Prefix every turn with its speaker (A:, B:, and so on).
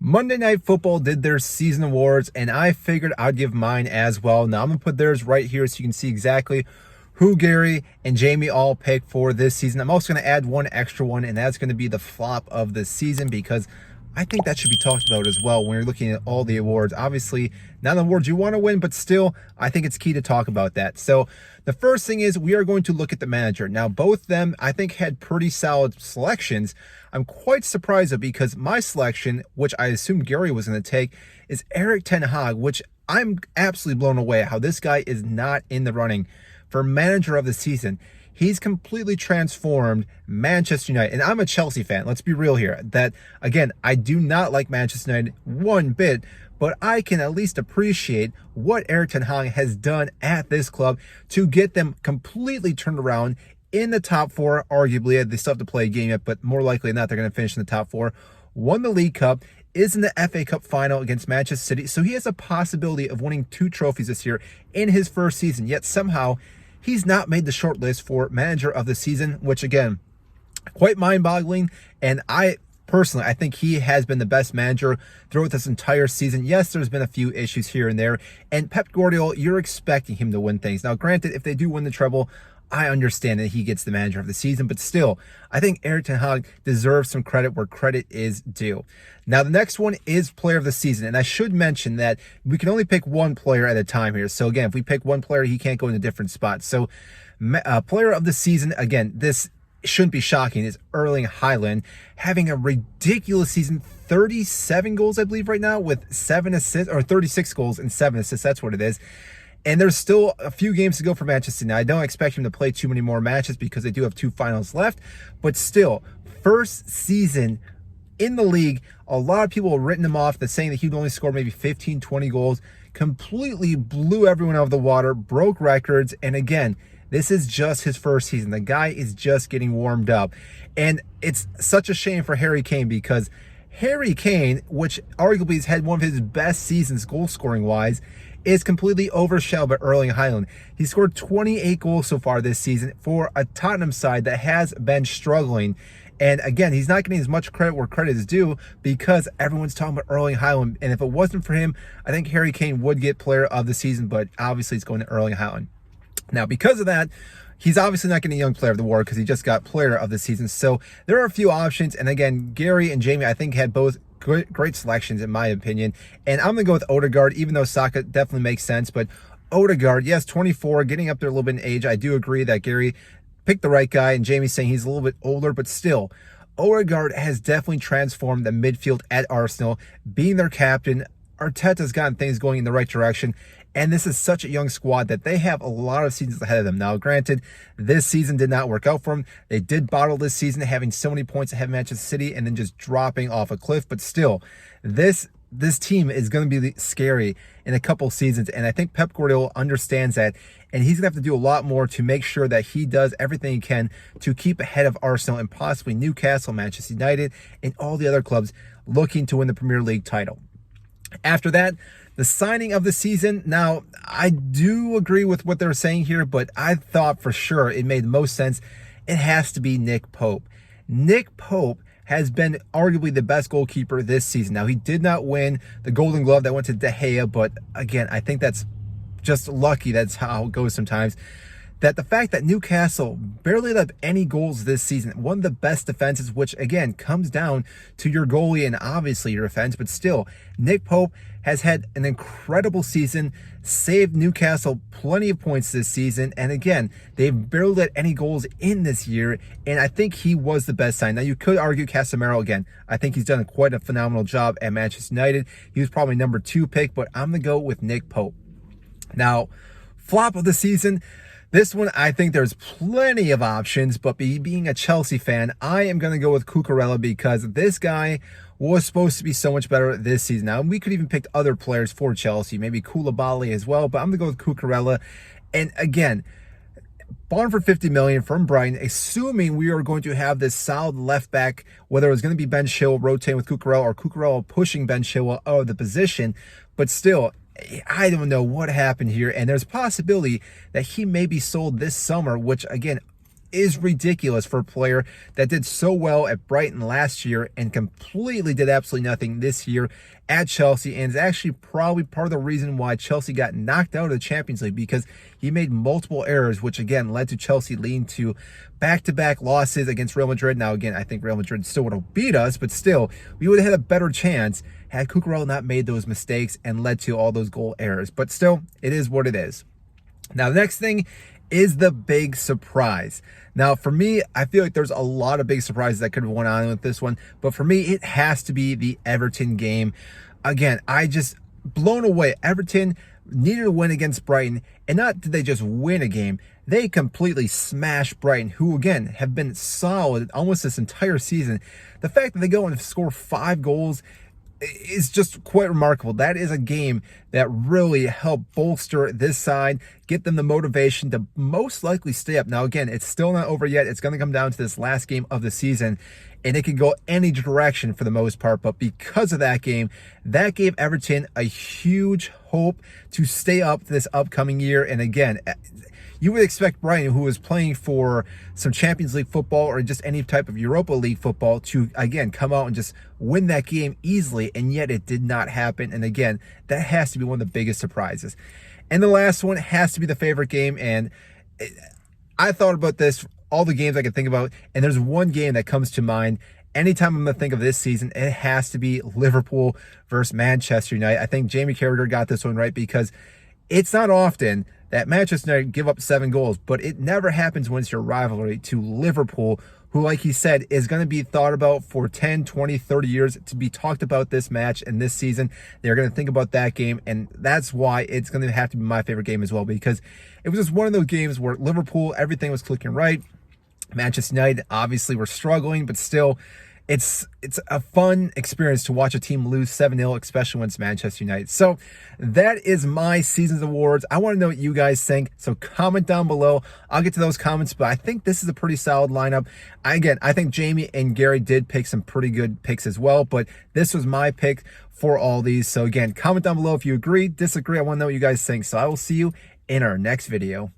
A: Monday Night Football did their season awards, and I figured I'd give mine as well. Now, I'm going to put theirs right here so you can see exactly who Gary and Jamie all picked for this season. I'm also going to add one extra one, and that's going to be the flop of the season, because I think that should be talked about as well when you're looking at all the awards. Obviously, not the awards you want to win, but still, I think it's key to talk about that. So the first thing is we are going to look at the manager. Now, both them, I think, had pretty solid selections. I'm quite surprised, though, because my selection, which I assumed Gary was going to take, is Erik ten Hag, which I'm absolutely blown away how this guy is not in the running for manager of the season. He's completely transformed Manchester United. And I'm a Chelsea fan. Let's be real here. That, again, I do not like Manchester United one bit, but I can at least appreciate what Erik ten Hag has done at this club to get them completely turned around in the top four. Arguably, they still have to play a game yet, but more likely than not, they're going to finish in the top four. Won the League Cup, is in the FA Cup final against Manchester City. So he has a possibility of winning 2 trophies this year in his first season. Yet somehow, he's not made the short list for manager of the season, which, again, quite mind-boggling. And I think he has been the best manager throughout this entire season. Yes, there's been a few issues here and there. And Pep Guardiola, you're expecting him to win things. Now, granted, if they do win the treble, I understand that he gets the manager of the season, but still, I think Erik ten Hag deserves some credit where credit is due. Now, the next one is player of the season, and I should mention that we can only pick one player at a time here. So again, if we pick one player, he can't go in a different spot. So player of the season, again, this shouldn't be shocking, is Erling Haaland, having a ridiculous season, 37 goals, I believe, right now, with 7 assists, or 36 goals and 7 assists, that's what it is. And there's still a few games to go for Manchester United. I don't expect him to play too many more matches because they do have 2 finals left. But still, first season in the league, a lot of people have written him off, saying that he'd only score maybe 15, 20 goals. Completely blew everyone out of the water, broke records. And again, this is just his first season. The guy is just getting warmed up. And it's such a shame for Harry Kane, because Harry Kane, which arguably has had one of his best seasons goal-scoring wise, is completely overshadowed by Erling Haaland. He scored 28 goals so far this season for a Tottenham side that has been struggling. And again, he's not getting as much credit where credit is due, because everyone's talking about Erling Haaland. And if it wasn't for him, I think Harry Kane would get player of the season, but obviously it's going to Erling Haaland. Now, because of that, he's obviously not getting young player of the award, because he just got player of the season. So there are a few options. And again, Gary and Jamie, I think, had both great selections in my opinion. And I'm going to go with Odegaard, even though Saka definitely makes sense. But Odegaard, yes, 24, getting up there a little bit in age. I do agree that Gary picked the right guy, and Jamie's saying he's a little bit older, but still, Odegaard has definitely transformed the midfield at Arsenal, being their captain. Arteta's gotten things going in the right direction, and this is such a young squad that they have a lot of seasons ahead of them. Now, granted, this season did not work out for them. They did bottle this season, having so many points ahead of Manchester City and then just dropping off a cliff. But still, this team is going to be scary in a couple seasons, and I think Pep Guardiola understands that, and he's going to have to do a lot more to make sure that he does everything he can to keep ahead of Arsenal and possibly Newcastle, Manchester United, and all the other clubs looking to win the Premier League title. After that, the signing of the season. Now, I do agree with what they're saying here, but I thought for sure it made most sense. It has to be Nick Pope. Nick Pope has been arguably the best goalkeeper this season. Now, he did not win the Golden Glove that went to De Gea, but again, I think that's just lucky. That's how it goes sometimes. That the fact that Newcastle barely let up any goals this season, one of the best defenses, which again comes down to your goalie and obviously your defense, but still, Nick Pope has had an incredible season, saved Newcastle plenty of points this season, and again, they've barely let any goals in this year, and I think he was the best sign. Now, you could argue Casemiro again. I think he's done quite a phenomenal job at Manchester United. He was probably number 2 pick, but I'm going to go with Nick Pope. Now, flop of the season. This one, I think there's plenty of options, but being a Chelsea fan, I am going to go with Cucurella, because this guy was supposed to be so much better this season. Now, we could even pick other players for Chelsea, maybe Koulibaly as well, but I'm going to go with Cucurella. And again, bought for $50 million from Brighton, assuming we are going to have this solid left back, whether it was going to be Ben Chilwell rotating with Cucurella or Cucurella pushing Ben Chilwell out of the position, but still, I don't know what happened here, and there's a possibility that he may be sold this summer, which again, is ridiculous for a player that did so well at Brighton last year and completely did absolutely nothing this year at Chelsea, and is actually probably part of the reason why Chelsea got knocked out of the Champions League, because he made multiple errors, which again led to Chelsea leading to back-to-back losses against Real Madrid. Now again, I think Real Madrid still would have beat us, but still, we would have had a better chance had Cucurella not made those mistakes and led to all those goal errors. But still, it is what it is. Now, the next thing is the big surprise. Now, for me, I feel like there's a lot of big surprises that could have went on with this one, but for me, it has to be the Everton game. Again, I just blown away. Everton needed a win against Brighton, and not did they just win a game, they completely smashed Brighton, who again have been solid almost this entire season. The fact that they go and score 5 goals is just quite remarkable. That is a game that really helped bolster this side, get them the motivation to most likely stay up. Now, again, it's still not over yet. It's going to come down to this last game of the season, and it could go any direction for the most part. But because of that game, that gave Everton a huge hope to stay up this upcoming year. And again, you would expect Brighton, who was playing for some Champions League football or just any type of Europa League football, to, again, come out and just win that game easily, and yet it did not happen. And again, that has to be one of the biggest surprises. And the last one has to be the favorite game, and I thought about this, all the games I could think about, and there's one game that comes to mind. Anytime I'm going to think of this season, it has to be Liverpool versus Manchester United. I think Jamie Carragher got this one right, because it's not often that Manchester United give up 7 goals, but it never happens when it's your rivalry to Liverpool, who, like he said, is going to be thought about for 10, 20, 30 years to be talked about this match and this season. They're going to think about that game, and that's why it's going to have to be my favorite game as well, because it was just one of those games where Liverpool, everything was clicking right. Manchester United obviously were struggling, but still, it's a fun experience to watch a team lose 7-0, especially when it's Manchester United. So that is my season's awards. I want to know what you guys think, so comment down below. I'll get to those comments, but I think this is a pretty solid lineup. I think Jamie and Gary did pick some pretty good picks as well, but this was my pick for all these. So again, comment down below if you agree, disagree. I want to know what you guys think. So I will see you in our next video.